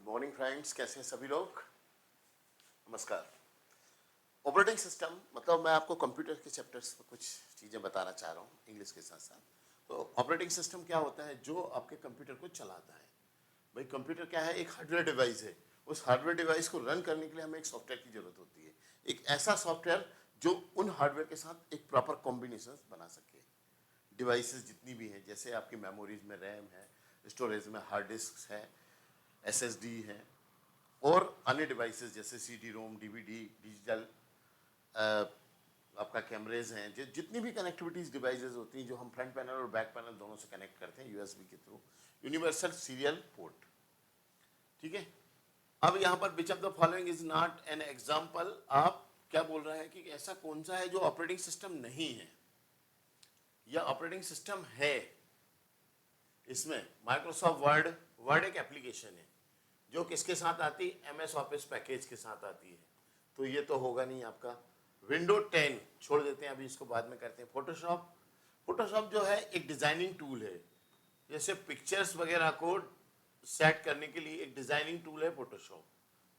Good morning friends, कैसे हैं सभी लोग। नमस्कार। ऑपरेटिंग सिस्टम मतलब मैं आपको कंप्यूटर के चैप्टर्स में कुछ चीज़ें बताना चाह रहा हूँ इंग्लिश के साथ साथ। तो ऑपरेटिंग सिस्टम क्या होता है? जो आपके कंप्यूटर को चलाता है। भाई कंप्यूटर क्या है? एक हार्डवेयर डिवाइस है। उस हार्डवेयर डिवाइस को रन करने के लिए हमें एक सॉफ्टवेयर की जरूरत होती है। एक ऐसा सॉफ्टवेयर जो उन हार्डवेयर के साथ एक प्रॉपर कॉम्बिनेशन बना सके। डिवाइसेस जितनी भी हैं, जैसे आपकी मेमोरीज में रैम है, स्टोरेज में हार्ड डिस्क है, एसएसडी है, और अन्य डिवाइसेस जैसे सीडी रोम, डीवीडी, डिजिटल आपका कैमरेज हैं, जितनी भी कनेक्टिविटीज डिवाइसेस होती हैं जो हम फ्रंट पैनल और बैक पैनल दोनों से कनेक्ट करते हैं यूएसबी के थ्रू, यूनिवर्सल सीरियल पोर्ट। ठीक है। अब यहाँ पर विच of the following is not an example. आप क्या बोल रहे हैं कि ऐसा कौन सा है जो ऑपरेटिंग सिस्टम नहीं है या ऑपरेटिंग सिस्टम है। इसमें माइक्रोसॉफ्ट वर्ड, वर्ड एक एप्लीकेशन है जो किसके साथ आती है? एमएस ऑफिस पैकेज के साथ आती है, तो ये तो होगा नहीं आपका। विंडो 10 छोड़ देते हैं, अभी इसको बाद में करते हैं। फोटोशॉप, फोटोशॉप जो है एक डिजाइनिंग टूल है, जैसे पिक्चर्स वगैरह को सेट करने के लिए एक डिजाइनिंग टूल है फोटोशॉप,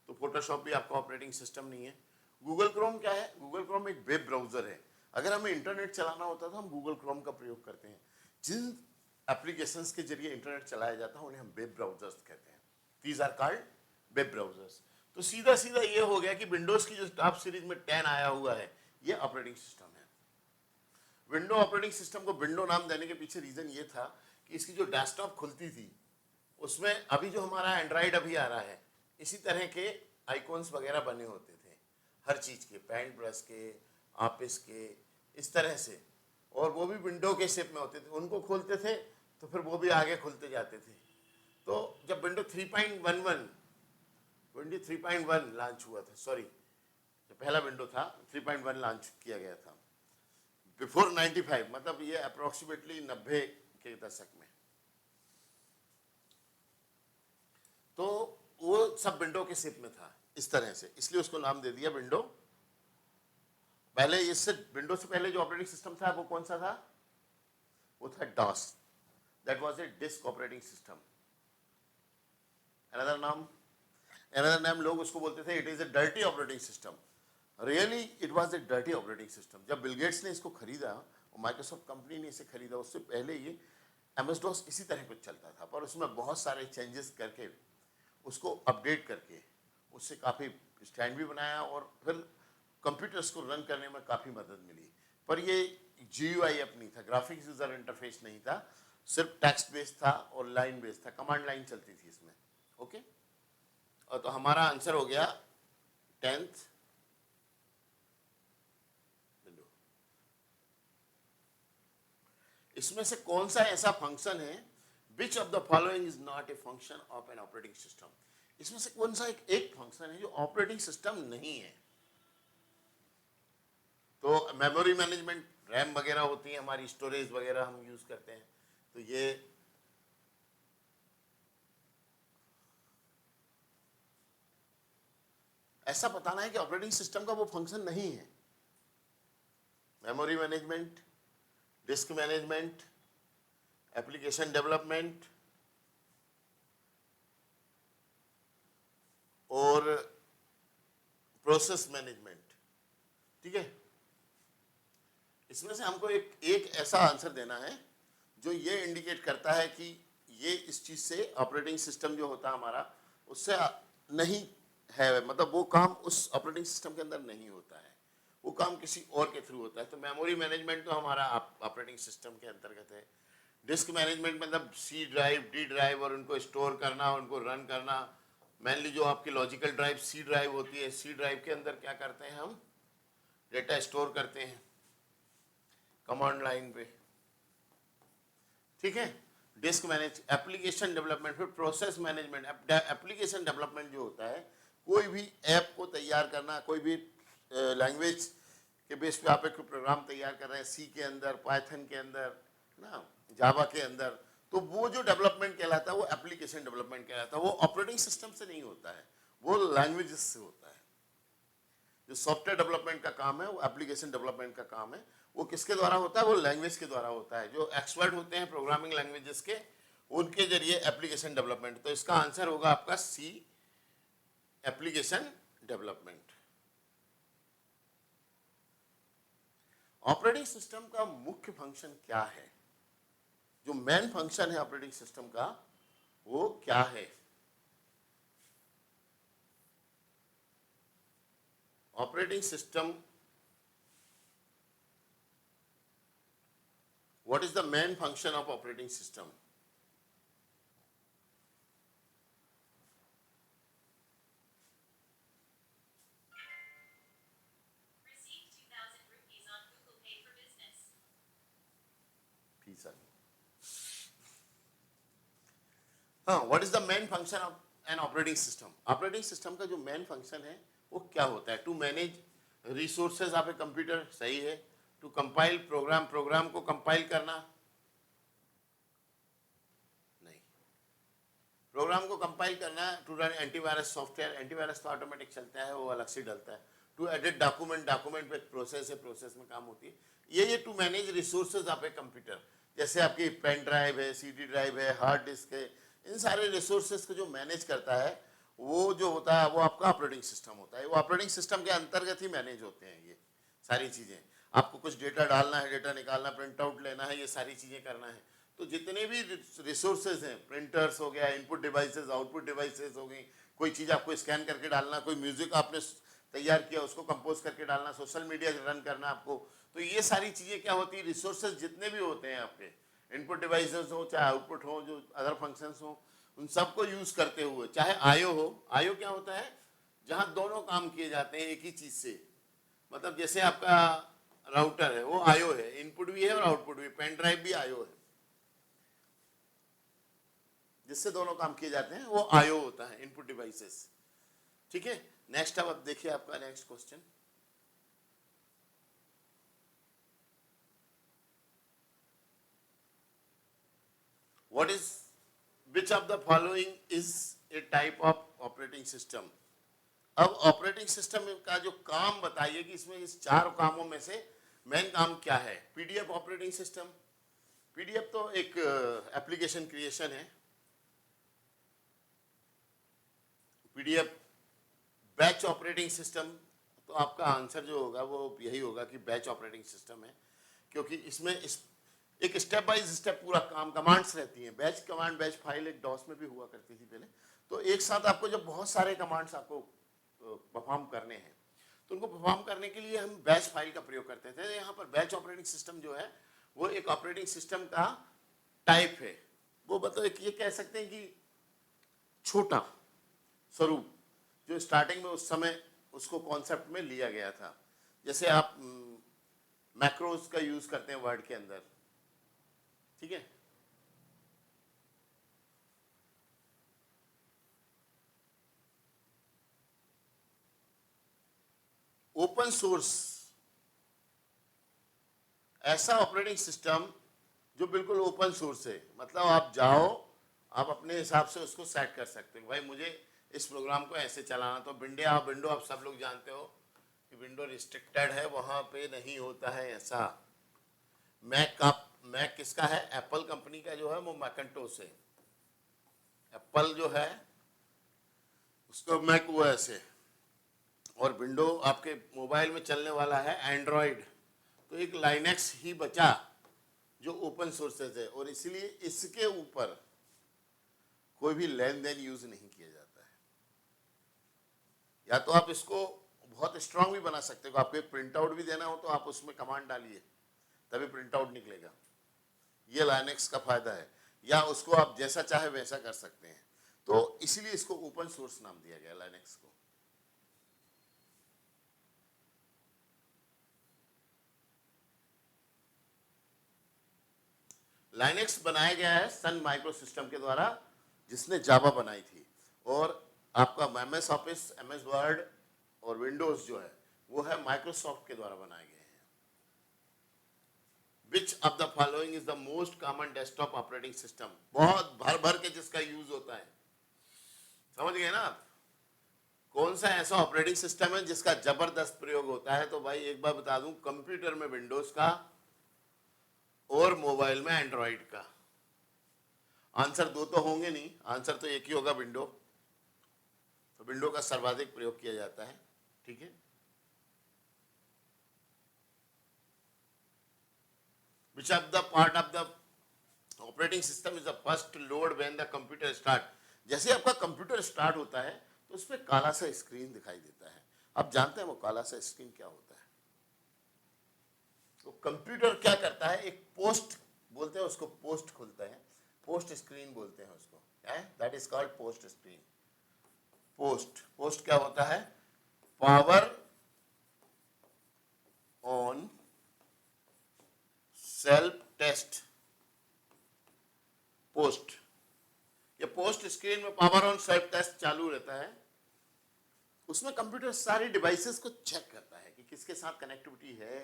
तो फोटोशॉप भी आपका ऑपरेटिंग सिस्टम नहीं है। गूगल क्रोम क्या है? गूगल क्रोम एक वेब ब्राउजर है। अगर हमें इंटरनेट चलाना होता है तो हम गूगल क्रोम का प्रयोग करते हैं। जिन एप्लीकेशंस के जरिए इंटरनेट चलाया जाता है उन्हें हम वेब ब्राउजर्स कहते हैं। These are called web browsers. तो सीधा सीधा ये हो गया कि विंडोज की जो टॉप सीरीज में 10 आया हुआ है ये ऑपरेटिंग सिस्टम है। विंडो ऑपरेटिंग सिस्टम को विंडो नाम देने के पीछे रीजन ये था कि इसकी जो डेस्कटॉप खुलती थी उसमें अभी जो हमारा एंड्रॉइड अभी आ रहा है इसी तरह के आइकॉन्स वगैरह बने होते थे हर चीज के, पेंट ब्रश के, ऑफिस के, इस तरह से, और वो भी विंडो के शेप में होते थे। उनको खोलते थे तो फिर वो भी आगे खुलते जाते थे। तो जब विंडो 3.11 विंडो 3.1 लॉन्च हुआ था, सॉरी जो पहला विंडो था 3.1 लॉन्च किया गया था बिफोर 95, मतलब ये अप्रोक्सीमेटली 90 के दशक में, तो वो सब विंडो के शेप में था इस तरह से, इसलिए उसको नाम दे दिया विंडो। पहले इससे विंडो से पहले जो ऑपरेटिंग सिस्टम था वो कौन सा था? वो था DOS, that was a disk operating system. Another नाम लोग उसको बोलते थे it is a dirty operating system. Really it was a dirty operating system. जब बिल गेट्स ने इसको खरीदा और माइक्रोसॉफ्ट कंपनी ने इसे खरीदा, उससे पहले ये एमएस डॉस इसी तरह कुछ चलता था, पर उसमें बहुत सारे चेंजेस करके उसको अपडेट करके उससे काफ़ी स्टैंड भी बनाया और फिर कंप्यूटर्स को रन करने में काफ़ी मदद मिली। पर ये GUI अपनी था, ग्राफिक्स यूजर इंटरफेस नहीं था, सिर्फ टेक्स्ट बेस्ड था और लाइन बेस्ड था, कमांड लाइन चलती थी इसमें। ओके। और तो हमारा आंसर हो गया 10th विंडो। इसमें से कौन सा ऐसा फंक्शन है विच of the following is not a function of an operating system. इसमें से कौन सा एक फंक्शन है जो ऑपरेटिंग सिस्टम नहीं है? तो मेमोरी मैनेजमेंट, रैम वगैरह होती है हमारी, स्टोरेज वगैरह हम यूज करते हैं, तो ये ऐसा बताना है कि ऑपरेटिंग सिस्टम का वो फंक्शन नहीं है। Memory management, disc management, application development और प्रोसेस मैनेजमेंट। ठीक है। इसमें से हमको एक ऐसा आंसर देना है जो ये इंडिकेट करता है कि ये इस चीज से ऑपरेटिंग सिस्टम जो होता है हमारा उससे नहीं है, मतलब वो काम उस ऑपरेटिंग सिस्टम के अंदर नहीं होता है, वो काम किसी और के थ्रू होता है। तो मेमोरी मैनेजमेंट तो हमारा ऑपरेटिंग सिस्टम के अंतर्गत है। डिस्क मैनेजमेंट मतलब C ड्राइव, D ड्राइव और उनको स्टोर करना, उनको रन करना। मेनली जो आपकी लॉजिकल ड्राइव C ड्राइव होती है, C ड्राइव के अंदर क्या करते हैं हम? डेटा स्टोर करते हैं कमांड लाइन पे। ठीक है। डिस्क मैनेज, एप्लीकेशन डेवलपमेंट, फिर प्रोसेस मैनेजमेंट। एप्लीकेशन डेवलपमेंट जो होता है कोई भी ऐप को तैयार करना, कोई भी लैंग्वेज के बेस पे आप एक प्रोग्राम तैयार कर रहे हैं, C के अंदर, पाइथन के अंदर ना, जावा के अंदर, तो वो जो डेवलपमेंट कहलाता है वो एप्लीकेशन डेवलपमेंट कहलाता है। वो ऑपरेटिंग सिस्टम से नहीं होता है, वो लैंग्वेजेस से होता है। जो सॉफ्टवेयर डेवलपमेंट का काम है वो एप्लीकेशन डेवलपमेंट का काम है, वो किसके द्वारा होता है? वो लैंग्वेज के द्वारा होता है। जो एक्सपर्ट होते हैं प्रोग्रामिंग लैंग्वेजेस के, उनके जरिए एप्लीकेशन डेवलपमेंट। तो इसका आंसर होगा आपका C, application development. Operating system का मुख्य फंक्शन क्या है, जो मेन फंक्शन है ऑपरेटिंग सिस्टम का वो क्या है? Operating system, what is the main function of operating system? Received 2,000 rupees on Google Pay for business. Please, sir. हाँ, what is the main function of an operating system? Operating system का जो main function है वो क्या होता है? To manage resources of a computer, सही है। टू कंपाइल प्रोग्राम, प्रोग्राम को कंपाइल करना, नहीं। प्रोग्राम को कंपाइल करना, to run antivirus software, antivirus तो ऑटोमेटिक चलता है, वो अलग से डलता है। टू एडिट डॉक्यूमेंट, डॉक्यूमेंट पे प्रोसेस है, प्रोसेस में काम होती है। ये to manage resources of a computer, जैसे आपकी पेन ड्राइव है, सीडी ड्राइव है, हार्ड डिस्क है, इन सारे रिसोर्सेज को जो मैनेज करता है वो जो होता है वो आपका ऑपरेटिंग सिस्टम होता है। वो ऑपरेटिंग सिस्टम के अंतर्गत ही मैनेज होते हैं ये सारी चीज़ें। आपको कुछ डेटा डालना है, डेटा निकालना, प्रिंट आउट लेना है, ये सारी चीज़ें करना है। तो जितने भी रिसोर्सेज हैं, प्रिंटर्स हो गया, इनपुट डिवाइसेस, आउटपुट डिवाइसेस हो गई, कोई चीज़ आपको स्कैन करके डालना, कोई म्यूजिक आपने तैयार किया उसको कंपोज करके डालना, सोशल मीडिया रन करना आपको, तो ये सारी चीज़ें क्या होती है, रिसोर्सेज जितने भी होते हैं आपके, इनपुट डिवाइसेस हो चाहे आउटपुट हो, जो अदर फंक्शंस हो, उन सबको यूज करते हुए, चाहे आईओ हो। आईओ क्या होता है? जहां दोनों काम किए जाते हैं एक ही चीज से। मतलब जैसे आपका राउटर है वो आईओ है, इनपुट भी है और आउटपुट भी, पेन ड्राइव भी आईओ है, जिससे दोनों काम किए जाते हैं वो आईओ होता है, इनपुट डिवाइसेस। ठीक है, नेक्स्ट अब देखिए आपका next question. What is Which of the following is a type of operating system? अब ऑपरेटिंग सिस्टम का जो काम बताइए कि इसमें इस चार कामों में से मेन काम क्या है? PDF operating system. पीडीएफ तो एक एप्लीकेशन क्रिएशन है। पीडीएफ बैच ऑपरेटिंग सिस्टम, तो आपका आंसर जो होगा वो यही होगा कि बैच ऑपरेटिंग सिस्टम है, क्योंकि इसमें एक स्टेप बाय स्टेप पूरा काम, कमांड्स रहती हैं। बैच कमांड, बैच फाइल एक डॉस में भी हुआ करती थी पहले। तो एक साथ आपको जब बहुत सारे कमांड्स आपको परफॉर्म करने हैं तो उनको परफॉर्म करने के लिए हम बैच फाइल का प्रयोग करते थे। यहाँ पर बैच ऑपरेटिंग सिस्टम जो है वो एक ऑपरेटिंग सिस्टम का टाइप है। वो मतलब ये कह सकते हैं कि छोटा स्वरूप जो स्टार्टिंग में उस समय उसको कॉन्सेप्ट में लिया गया था। जैसे आप मैक्रोज का यूज करते हैं वर्ड के अंदर, ठीक है। ओपन सोर्स ऐसा ऑपरेटिंग सिस्टम जो बिल्कुल ओपन सोर्स है, मतलब आप जाओ, आप अपने हिसाब से उसको सेट कर सकते हो। भाई मुझे इस प्रोग्राम को ऐसे चलाना, तो विंडो आप सब लोग जानते हो कि विंडो रिस्ट्रिक्टेड है, वहां पे नहीं होता है ऐसा। मैक किसका है? एप्पल कंपनी का जो है वो मैकिन्टोश है। एप्पल जो है उसका मैक ओएस है, और विंडो आपके मोबाइल में चलने वाला है एंड्रॉयड। तो एक लाइनेक्स ही बचा जो ओपन सोर्सेज है, और इसलिए इसके ऊपर कोई भी लेन देन यूज नहीं किया जाता है। या तो आप इसको बहुत स्ट्रांग भी बना सकते हो, आपको एक प्रिंट आउट भी देना हो तो आप उसमें कमांड डालिए तभी प्रिंट आउट निकलेगा। ये लाइनेक्स का फायदा है। या उसको आप जैसा चाहे वैसा कर सकते हैं, तो इसीलिए इसको ओपन सोर्स नाम दिया गया लाइनेक्स को। लाइनेक्स बनाया गया है सन माइक्रो सिस्टम के द्वारा, जिसने जावा बनाई थी। और आपका एमएस ऑफिस, एमएस वर्ड और विंडोज जो है वो है माइक्रोसॉफ्ट के द्वारा बनाए गए हैं। Which of the following is the most common desktop operating system? बहुत भर भर के जिसका यूज होता है, समझ गए ना आप? कौन सा ऐसा ऑपरेटिंग सिस्टम है जिसका जबरदस्त प्रयोग होता है? तो भाई एक बार बता दूं, कंप्यूटर में विंडोज का और मोबाइल में एंड्रॉइड का। आंसर दो तो होंगे नहीं, आंसर तो एक ही होगा, विंडो। तो विंडो का सर्वाधिक प्रयोग किया जाता है, ठीक है। Which of the part of the operating system is the first load when the computer start? जैसे आपका कंप्यूटर स्टार्ट होता है तो उसमें काला सा स्क्रीन दिखाई देता है। आप जानते हैं वो काला सा स्क्रीन क्या होता है? तो कंप्यूटर क्या करता है, एक पोस्ट बोलते हैं उसको, पोस्ट खुलता है, पोस्ट स्क्रीन बोलते हैं उसको, that is called POST screen. POST क्या होता है? Power on self test. POST, ये पोस्ट स्क्रीन में पावर ऑन सेल्फ टेस्ट चालू रहता है। उसमें कंप्यूटर सारी डिवाइसेस को चेक करता है कि किसके साथ कनेक्टिविटी है,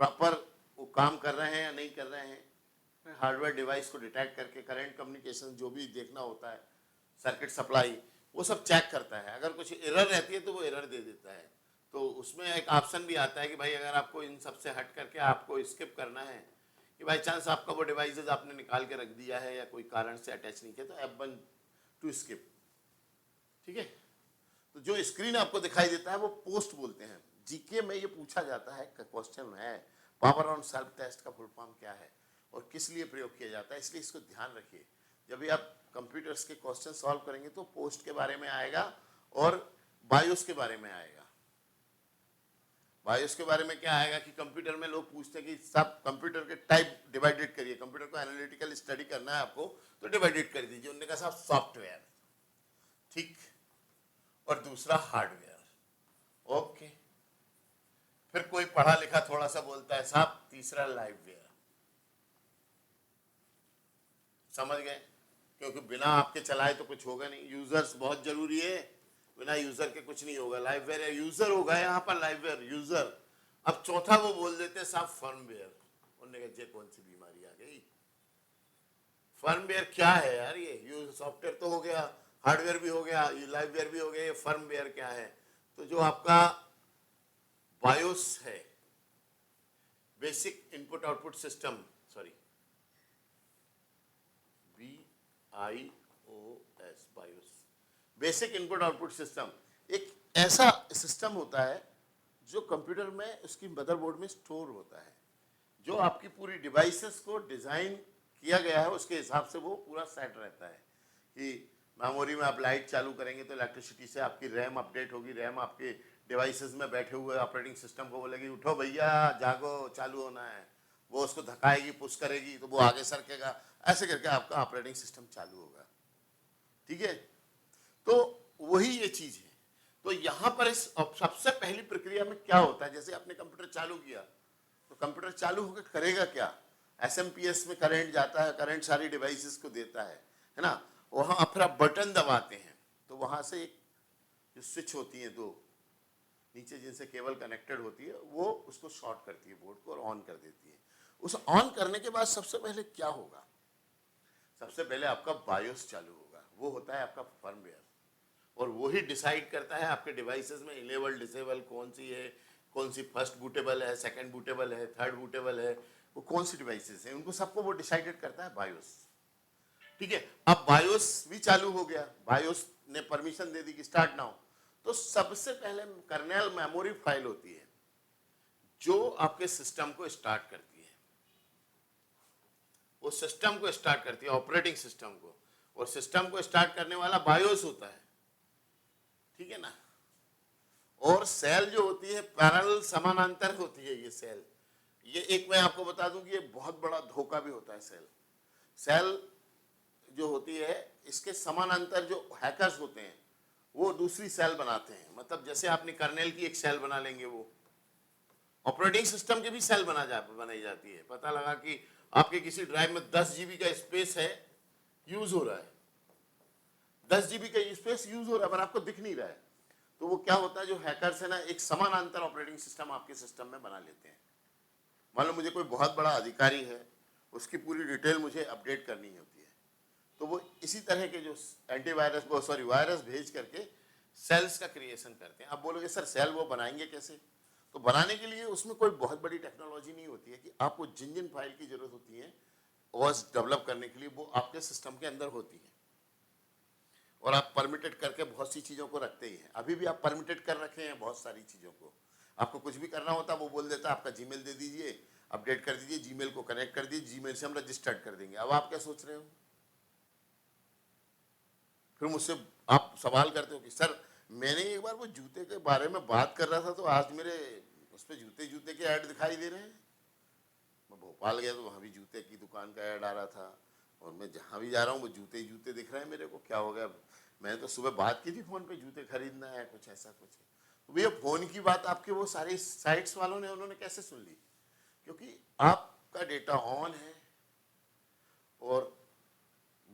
प्रॉपर वो काम कर रहे हैं या नहीं कर रहे हैं। हार्डवेयर डिवाइस को डिटेक्ट करके करंट कम्युनिकेशन जो भी देखना होता है, सर्किट सप्लाई, वो सब चेक करता है। अगर कुछ एरर रहती है तो वो एरर दे देता है। तो उसमें एक ऑप्शन भी आता है कि भाई अगर आपको इन सब से हट करके आपको स्किप करना है, कि बाई चांस आपका वो डिवाइसेस आपने निकाल के रख दिया है या कोई कारण से अटैच नहीं किया, तो F1 टू स्किप, ठीक है। तो जो स्क्रीन आपको दिखाई देता है वो पोस्ट बोलते हैं। जीके में ये पूछा जाता है, क्वेश्चन है, पावर ऑन सेल्फ टेस्ट का फुल फॉर्म क्या है और किस लिए प्रयोग किया जाता है, इसलिए इसको ध्यान रखिए। जब भी आप कंप्यूटर्स के क्वेश्चन सॉल्व करेंगे तो पोस्ट के बारे में आएगा और बायोस के बारे में आएगा। बायोस के बारे में क्या आएगा कि कंप्यूटर में लोग पूछते हैं कि सब कंप्यूटर के टाइप डिवाइडेड करिए, कंप्यूटर को एनालिटिकल स्टडी करना है आपको तो डिवाइडेड कर दीजिए। उन्होंने कहा साहब सॉफ्टवेयर, ठीक, और दूसरा हार्डवेयर, ओके। फिर कोई पढ़ा लिखा थोड़ा सा बोलता है साहब तीसरा लाइववेयर। समझ गए? क्योंकि बिना आपके चलाए तो कुछ होगा नहीं। यूजर्स बहुत जरूरी है, बिना यूजर के कुछ नहीं होगा। लाइववेयर या यूजर होगा यहाँ पर, लाइववेयर यूजर। अब चौथा वो बोल देते हैं साहब फर्मवेयर। उन्होंने कहा कौन सी बीमारी आ गई, फर्मवेयर क्या है यार? ये सॉफ्टवेयर तो हो गया, हार्डवेयर भी हो गया, लाइववेयर भी हो गया, ये फर्मवेयर क्या है? तो जो आपका बायोस है, basic input output system, sorry BIOS, BIOS, basic input output system, एक ऐसा सिस्टम होता है जो कंप्यूटर में उसकी मदरबोर्ड में स्टोर होता है, जो आपकी पूरी डिवाइसेस को डिजाइन किया गया है उसके हिसाब से वो पूरा सेट रहता है। कि मेमोरी में आप लाइट चालू करेंगे तो इलेक्ट्रिसिटी से आपकी रैम अपडेट होगी, रैम आपके डिवाइसेस में बैठे हुए ऑपरेटिंग सिस्टम को बोलेगी उठो भैया जागो चालू होना है, वो उसको धकाएगी, पुश करेगी तो वो आगे सरकेगा, ऐसे करके आपका ऑपरेटिंग सिस्टम चालू होगा, ठीक है। तो वही ये चीज है। तो यहाँ पर इस सबसे पहली प्रक्रिया में क्या होता है, जैसे आपने कंप्यूटर चालू किया तो कंप्यूटर चालू होकर करेगा क्या? SMPS में करंट जाता है, करंट सारी डिवाइसेस को देता है ना। वहां फिर आप बटन दबाते हैं तो वहां से एक जो स्विच होती है दो नीचे जिनसे केबल कनेक्टेड होती है, वो उसको शॉर्ट करती है बोर्ड को और ऑन कर देती है। उस ऑन करने के बाद सबसे पहले क्या होगा? सबसे पहले आपका बायोस चालू होगा, वो होता है आपका फर्मवेयर, और वही डिसाइड करता है आपके डिवाइसेस में इनेबल डिसेबल कौन सी है, कौन सी फर्स्ट बूटेबल है, सेकंड बूटेबल है, थर्ड बूटेबल है, वो कौन सी डिवाइसेस हैं, उनको सबको वो डिसाइडेड करता है बायोस, ठीक है। अब बायोस भी चालू हो गया, बायोस ने परमिशन दे दी कि स्टार्ट नाउ। तो सबसे पहले कर्नेल मेमोरी फाइल होती है जो आपके सिस्टम को स्टार्ट करती है, वो सिस्टम को स्टार्ट करती है, ऑपरेटिंग सिस्टम को, और सिस्टम को स्टार्ट करने वाला बायोस होता है, ठीक है ना। और सेल जो होती है पैरेलल समानांतर होती है। ये सेल, ये एक मैं आपको बता दूं कि ये बहुत बड़ा धोखा भी होता है। सेल जो होती है इसके समानांतर जो हैकर्स होते हैं वो दूसरी सेल बनाते हैं। मतलब जैसे आपने कर्नेल की एक सेल बना लेंगे, वो ऑपरेटिंग सिस्टम की भी सेल बनाई जाती है। पता लगा कि आपके किसी ड्राइव में 10 GB का स्पेस है, यूज हो रहा है, 10 GB का स्पेस यूज हो रहा है पर आपको दिख नहीं रहा है। तो वो क्या होता है, जो हैकर्स है ना, एक समानांतर ऑपरेटिंग सिस्टम आपके सिस्टम में बना लेते हैं। मान लो मुझे कोई बहुत बड़ा अधिकारी है, उसकी पूरी डिटेल मुझे अपडेट करनी होती है, तो वो इसी तरह के जो एंटीवायरस वायरस भेज करके सेल्स का क्रिएशन करते हैं। आप बोलोगे सर सेल वो बनाएंगे कैसे? तो बनाने के लिए उसमें कोई बहुत बड़ी टेक्नोलॉजी नहीं होती है कि आपको जिन फाइल की जरूरत होती है ओएस डेवलप करने के लिए, वो आपके सिस्टम के अंदर होती है। और आप परमिटेड करके बहुत सी चीज़ों को रखते ही हैं। अभी भी आप परमिटेड कर रखे हैं बहुत सारी चीज़ों को। आपको कुछ भी करना होता है वो बोल देता है आपका जीमेल दे दीजिए, अपडेट कर दीजिए, जीमेल को कनेक्ट कर दीजिए, जीमेल से हम रजिस्टर्ड कर देंगे। अब आप क्या सोच रहे हो? फिर मुझसे आप सवाल करते हो कि सर मैंने एक बार वो जूते के बारे में बात कर रहा था तो आज मेरे उस पर जूते के ऐड दिखाई दे रहे हैं। मैं भोपाल गया तो वहाँ भी जूते की दुकान का ऐड आ रहा था, और मैं जहाँ भी जा रहा हूँ वो जूते ही जूते दिख रहे हैं मेरे को। क्या हो गया? मैंने तो सुबह बात की थी फ़ोन पे जूते खरीदना है, कुछ ऐसा कुछ है। तो भैया फ़ोन की बात आपके वो सारी साइट्स वालों ने उन्होंने कैसे सुन ली? क्योंकि आपका डेटा ऑन है और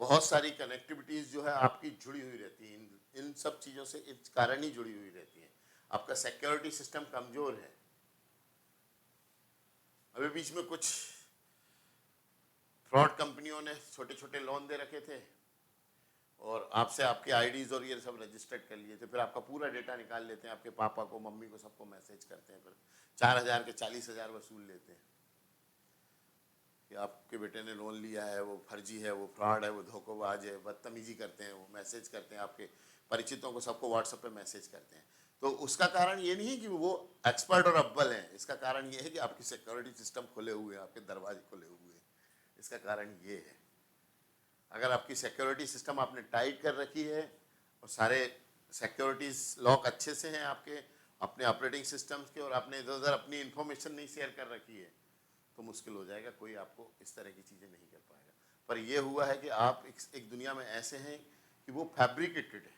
बहुत सारी कनेक्टिविटीज जो है आपकी जुड़ी हुई रहती हैं इन सब चीज़ों से, इस कारण ही जुड़ी हुई रहती हैं। आपका सिक्योरिटी सिस्टम कमज़ोर है। अभी बीच में कुछ फ्रॉड कंपनियों ने छोटे छोटे लोन दे रखे थे और आपसे आपके आईडीज और ये सब रजिस्टर्ड कर लिए थे, फिर आपका पूरा डेटा निकाल लेते हैं, आपके पापा को, मम्मी को, सबको मैसेज करते हैं, फिर 4,000 के 40,000 वसूल लेते हैं कि आपके बेटे ने लोन लिया है, वो फर्जी है, वो फ्रॉड है, वो धोखेबाज है, बदतमीजी करते हैं, वो मैसेज करते हैं, आपके परिचितों को सबको व्हाट्सएप पे मैसेज करते हैं। तो उसका कारण ये नहीं है कि वो एक्सपर्ट और अव्वल हैं, इसका कारण ये है कि आपकी सिक्योरिटी सिस्टम खुले हुए हैं, आपके दरवाजे खुले हुए हैं। इसका कारण ये है। अगर आपकी सिक्योरिटी सिस्टम आपने टाइट कर रखी है और सारे सिक्योरिटीज लॉक अच्छे से हैं आपके अपने ऑपरेटिंग सिस्टम्स के, और आपने इधर उधर अपनी इंफॉर्मेशन नहीं शेयर कर रखी है, तो मुश्किल हो जाएगा, कोई आपको इस तरह की चीज़ें नहीं कर पाएगा। पर यह हुआ है कि आप एक दुनिया में ऐसे हैं कि वो फैब्रिकेटेड है,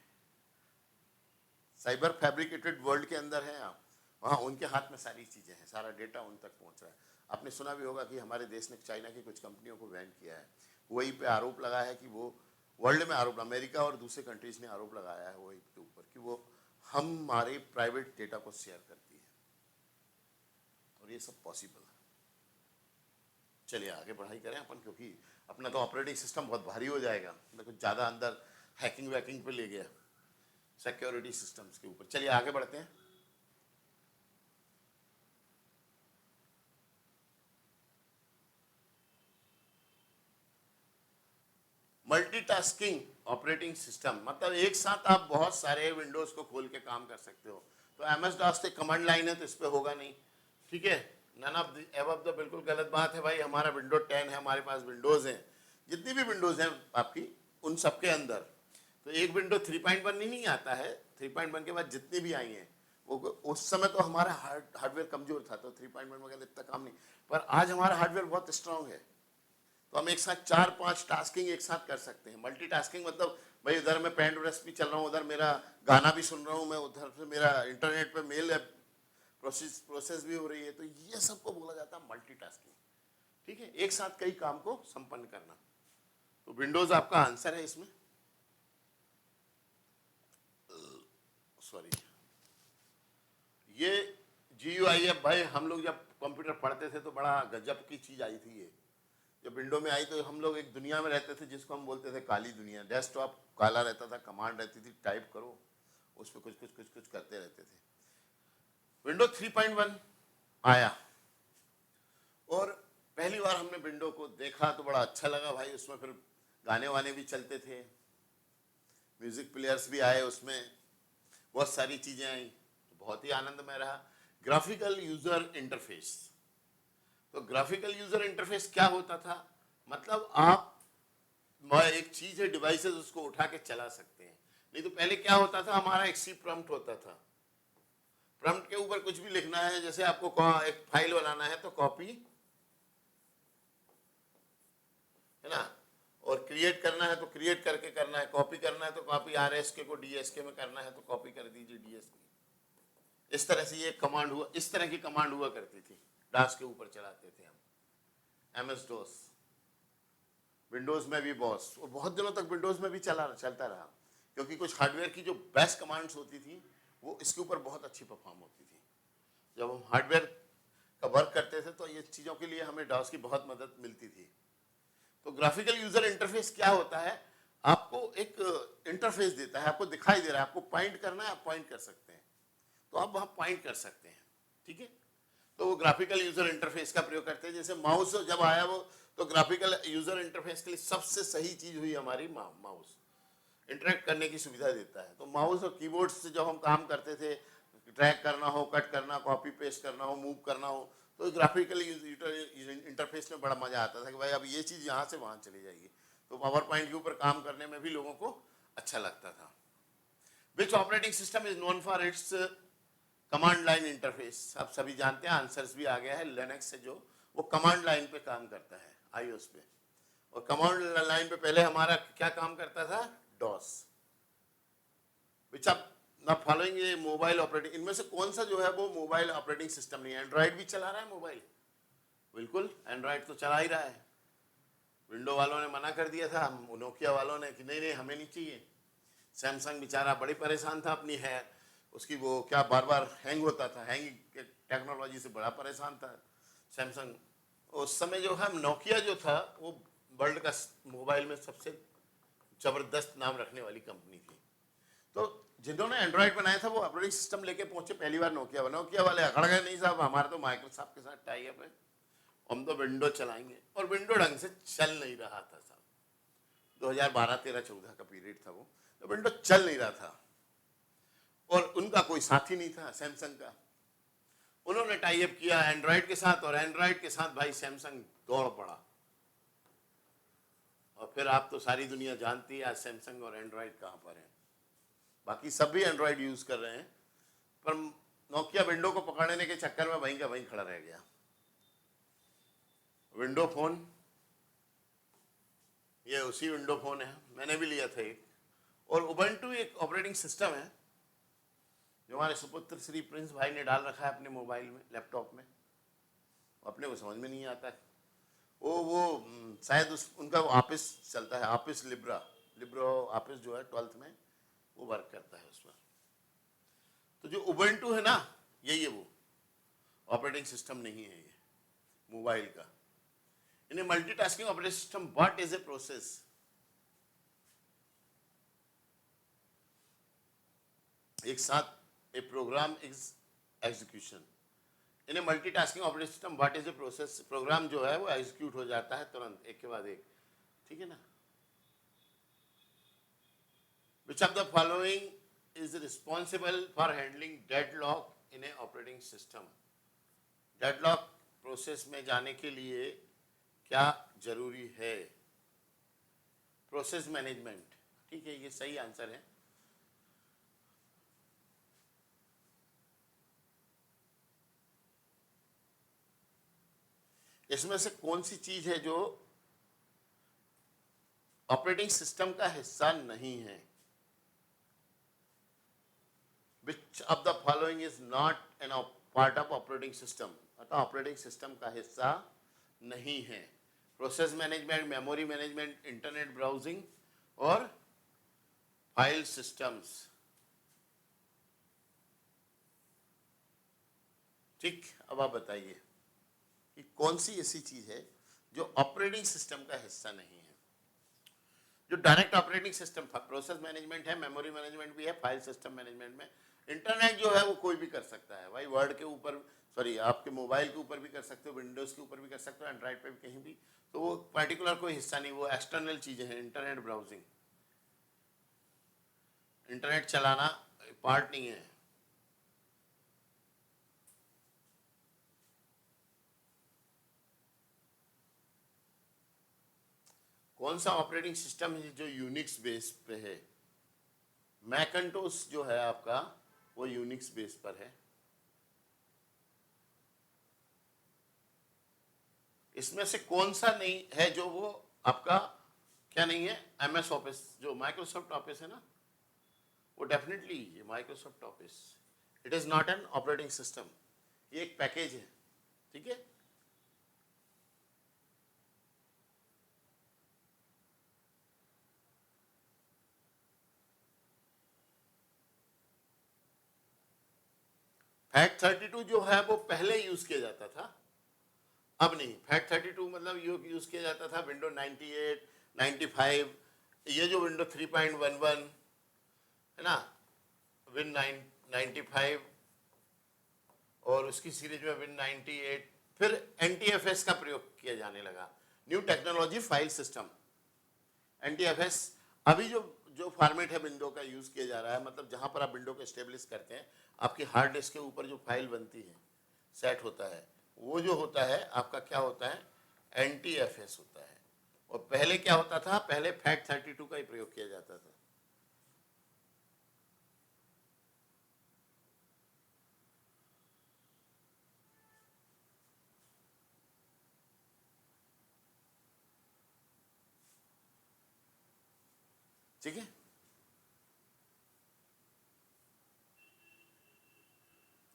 साइबर फैब्रिकेटेड वर्ल्ड के अंदर हैं आप। वहाँ उनके हाथ में सारी चीज़ें हैं, सारा डेटा उन तक पहुँच रहा है। आपने सुना भी होगा कि हमारे देश ने चाइना की कुछ कंपनियों को बैन किया है। वही पे आरोप लगा है कि वो वर्ल्ड में आरोप, अमेरिका और दूसरे कंट्रीज ने आरोप लगाया है वही के ऊपर कि वो हमारे प्राइवेट डेटा को शेयर करती है, और ये सब पॉसिबल है। चलिए आगे पढ़ाई करें अपन, क्योंकि अपना तो ऑपरेटिंग सिस्टम बहुत भारी हो जाएगा, मैं कुछ ज़्यादा अंदर हैकिंग वैकिंग पे ले गया सिक्योरिटी सिस्टम्स के ऊपर। चलिए आगे बढ़ते हैं। मल्टीटास्किंग ऑपरेटिंग सिस्टम मतलब एक साथ आप बहुत सारे विंडोज को खोल के काम कर सकते हो। तो एमएस डॉस एक कमांड लाइन है तो इस पे होगा नहीं, ठीक है। None of the above the बिल्कुल गलत बात है भाई। हमारा विंडो 10 है, हमारे पास विंडोज हैं, जितनी भी विंडोज हैं आपकी, उन सबके अंदर तो एक विंडो 3.1 नहीं आता है। 3.1 के बाद जितनी भी आई हैं वो, उस समय तो हमारा हार्डवेयर कमजोर था तो 3.1 वगैरह इतना काम नहीं, पर आज हमारा हार्डवेयर बहुत स्ट्रांग है, तो हम एक साथ 4-5 टास्किंग एक साथ कर सकते हैं। मल्टीटास्किंग मतलब भाई उधर मैं पेन रेस्ट भी चल रहा हूँ, उधर मेरा गाना भी सुन रहा हूँ मैं, उधर से मेरा इंटरनेट पे मेल प्रोसेस भी हो रही है, तो ये सबको बोला जाता है मल्टीटास्किंग, ठीक है, एक साथ कई काम को संपन्न करना। तो विंडोज आपका आंसर है इसमें, सॉरी। ये GUI भाई, हम लोग जब कंप्यूटर पढ़ते थे तो बड़ा गजब की चीज आई थी ये। जब विंडो में आई तो हम लोग एक दुनिया में रहते थे जिसको हम बोलते थे काली दुनिया। डेस्कटॉप काला रहता था, कमांड रहती थी, टाइप करो, उस पर कुछ करते रहते थे। विंडो 3.1 आया और पहली बार हमने विंडो को देखा तो बड़ा अच्छा लगा भाई। उसमें फिर गाने वाने भी चलते थे, म्यूजिक प्लेयर्स भी आए, उसमें बहुत सारी चीजें आई, तो बहुत ही आनंदमय रहा। ग्राफिकल यूजर इंटरफेस, तो ग्राफिकल यूजर इंटरफेस क्या होता था? मतलब आप एक चीज है, डिवाइसेस, उसको उठा के चला सकते हैं। नहीं तो पहले क्या होता था, हमारा एक सी प्रॉम्प्ट होता था, प्रॉम्प्ट के ऊपर कुछ भी लिखना है, जैसे आपको एक फाइल बनाना है तो कॉपी, है ना, और क्रिएट करना है तो क्रिएट करके करना है, कॉपी करना है तो कॉपी RSK को DSK में करना है तो कॉपी कर दीजिए DSK। इस तरह से ये कमांड हुआ, इस तरह की कमांड हुआ करती थी, डास के ऊपर चलाते थे हम। MS DOS, विंडोज में भी बॉस, और बहुत दिनों तक विंडोज में भी चलता रहा, क्योंकि कुछ हार्डवेयर की जो बेस्ट कमांड्स होती थी वो इसके ऊपर बहुत अच्छी परफॉर्म होती थी। जब हम हार्डवेयर का वर्क करते थे तो ये चीज़ों के लिए हमें डॉस की बहुत मदद मिलती थी। तो ग्राफिकल यूजर इंटरफेस क्या होता है? आपको एक इंटरफेस देता है, आपको दिखाई दे रहा है, आपको पॉइंट करना है, आप पॉइंट कर सकते हैं, तो आप वहाँ पॉइंट कर सकते हैं, ठीक है। तो वो ग्राफिकल यूजर इंटरफेस का प्रयोग करते हैं। जैसे माउस जब आया वो, तो ग्राफिकल यूजर इंटरफेस के लिए सबसे सही चीज हुई हमारी माउस। इंटरेक्ट करने की सुविधा देता है। तो माउस और कीबोर्ड से जब हम काम करते थे, ड्रैग करना हो, कट करना, कॉपी पेस्ट करना हो, मूव करना हो, तो ग्राफिकल इंटरफेस में बड़ा मजा आता था कि भाई अब ये चीज़ यहाँ से वहाँ चली जाएगी। तो पावर पॉइंट के ऊपर काम करने में भी लोगों को अच्छा लगता था। Which operating system is known for its command line interface? आप सभी जानते हैं, आंसर्स भी आ गया है। लिनक्स से जो वो कमांड लाइन पे काम करता है, आईओएस पे। और कमांड लाइन पे पहले हमारा क्या काम करता था? DOS. Which of the following ये मोबाइल ऑपरेटिंग, इनमें से कौन सा जो है वो मोबाइल ऑपरेटिंग सिस्टम नहीं है? एंड्रॉइड भी चला रहा है मोबाइल, बिल्कुल एंड्रॉइड तो चला ही रहा है। विंडो वालों ने मना कर दिया था, हम नोकिया वालों ने कि नहीं नहीं हमें नहीं चाहिए। सैमसंग बेचारा बड़ी परेशान था अपनी है उसकी वो क्या बार बार हैंग होता था, हैंग टेक्नोलॉजी से बड़ा परेशान था सैमसंग। उस समय जो है नोकिया जो था वो वर्ल्ड का मोबाइल में सबसे जबरदस्त नाम रखने वाली कंपनी थी। तो जिन्होंने एंड्रॉइड बनाया था वो ऑपरेटिंग सिस्टम लेके पहुंचे पहली बार नोकिया वाले अकड़ गए, नहीं साहब हमारा तो माइक्रोसॉफ्ट के साथ टाई अप है, हम तो विंडो चलाएंगे। और विंडो ढंग से चल नहीं रहा था साहब। 2012-13-14 का पीरियड था वो, तो विंडो चल नहीं रहा था और उनका कोई साथी नहीं था सैमसंग का। उन्होंने टाई अप किया एंड्रॉइड के साथ और एंड्रॉइड के साथ भाई सैमसंग दौड़ पड़ा। और फिर आप तो सारी दुनिया जानती है आज सैमसंग और एंड्रॉइड कहाँ पर है। बाकी सब भी एंड्रॉइड यूज कर रहे हैं, पर नोकिया विंडो को पकड़ने के चक्कर में वहीं का वहीं खड़ा रह गया। विंडो फोन, ये उसी विंडो फोन है, मैंने भी लिया था एक। और उबंटू एक ऑपरेटिंग सिस्टम है जो हमारे सुपुत्र श्री प्रिंस भाई ने डाल रखा है अपने मोबाइल में, लैपटॉप में। अपने को समझ में नहीं आता है वो शायद उनका ऑफिस चलता है, ऑफिस लिब्रो ऑफिस जो है 12th में वो वर्क करता है उस पर। तो जो उबंटू है ना, यही है वो ऑपरेटिंग सिस्टम नहीं है ये मोबाइल का। In a multitasking operating system what is a process? एक साथ a program is execution. In a multitasking operating system what is a process? Program जो है वो एग्जीक्यूट हो जाता है तुरंत, एक के बाद एक, ठीक है ना। Which of the following is responsible for handling deadlock in a operating system? Deadlock process में जाने के लिए क्या जरूरी है? प्रोसेस मैनेजमेंट, ठीक है, ये सही आंसर है। इसमें से कौन सी चीज है जो ऑपरेटिंग सिस्टम का हिस्सा नहीं है? Which of the following is not an part of operating system? अतः ऑपरेटिंग सिस्टम का हिस्सा नहीं है। Process management, memory management, internet browsing और फाइल सिस्टम्स। ठीक, अब आप बताइए कि कौन सी ऐसी चीज है जो ऑपरेटिंग सिस्टम का हिस्सा नहीं है? जो direct operating system process management है, मेमोरी मैनेजमेंट भी है, फाइल सिस्टम मैनेजमेंट में। इंटरनेट जो है वो कोई भी कर सकता है भाई, वर्ड के ऊपर, सॉरी आपके मोबाइल के ऊपर भी कर सकते हो, विंडोज के ऊपर भी कर सकते हो, एंड्रॉइड पे भी कहीं भी। तो वो पर्टिकुलर कोई हिस्सा नहीं, वो एक्सटर्नल चीजें हैं। इंटरनेट ब्राउजिंग, इंटरनेट चलाना पार्ट नहीं है। कौन सा ऑपरेटिंग सिस्टम है जो यूनिक्स बेस पे है? मैकिन्टोश जो है आपका वो यूनिक्स बेस पर है। इसमें से कौन सा नहीं है जो वो आपका क्या नहीं है? एमएस ऑफिस, जो माइक्रोसॉफ्ट ऑफिस है ना, वो डेफिनेटली ये Microsoft office, it is not an operating system, ये एक पैकेज है, ठीक है। FAT32 जो है वो पहले यूज किया जाता था, अब नहीं। FAT32 मतलब यूज किया जाता था विंडो 98, 95, ये जो विंडो 3.11 है ना, विन 95 और उसकी सीरीज में विन 98, फिर NTFS का प्रयोग किया जाने लगा, new technology file system. NTFS अभी जो जो फॉर्मेट है विंडो का यूज़ किया जा रहा है, मतलब जहाँ पर आप विंडो को स्टेब्लिश करते हैं, आपकी हार्ड डिस्क के ऊपर जो फाइल बनती है, सेट होता है, वो जो होता है आपका क्या होता है, NTFS होता है। और पहले क्या होता था, पहले FAT32 का ही प्रयोग किया जाता था। ठीक है,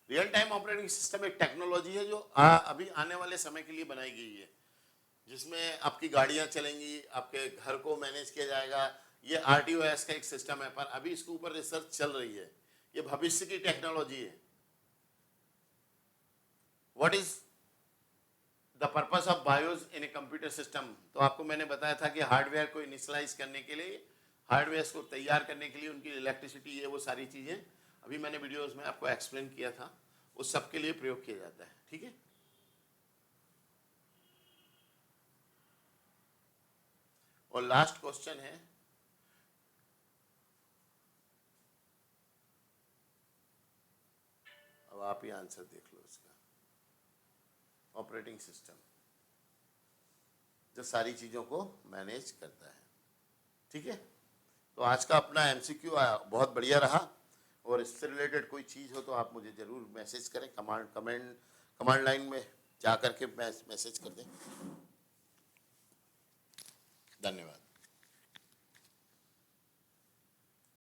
रियल टाइम ऑपरेटिंग सिस्टम एक टेक्नोलॉजी है जो अभी आने वाले समय के लिए बनाई गई है, जिसमें आपकी गाड़ियां चलेंगी, आपके घर को मैनेज किया जाएगा। ये RTOS का एक सिस्टम है, पर अभी इसके ऊपर रिसर्च चल रही है। ये भविष्य की टेक्नोलॉजी है। What is the purpose of BIOS in a computer system? तो आपको मैंने बताया था कि हार्डवेयर को इनिशियलाइज करने के लिए, हार्डवेयर को तैयार करने के लिए उनकी इलेक्ट्रिसिटी, ये वो सारी चीज़ें अभी मैंने वीडियोस में आपको एक्सप्लेन किया था, उस सब के लिए प्रयोग किया जाता है। ठीक है, और लास्ट क्वेश्चन है, अब आप ही आंसर देख लो इसका। ऑपरेटिंग सिस्टम जो सारी चीज़ों को मैनेज करता है। ठीक है, तो आज का अपना MCQ बहुत बढ़िया रहा, और इससे रिलेटेड कोई चीज़ हो तो आप मुझे ज़रूर मैसेज करें, कमांड लाइन में जा करके मैसेज कर दें। धन्यवाद।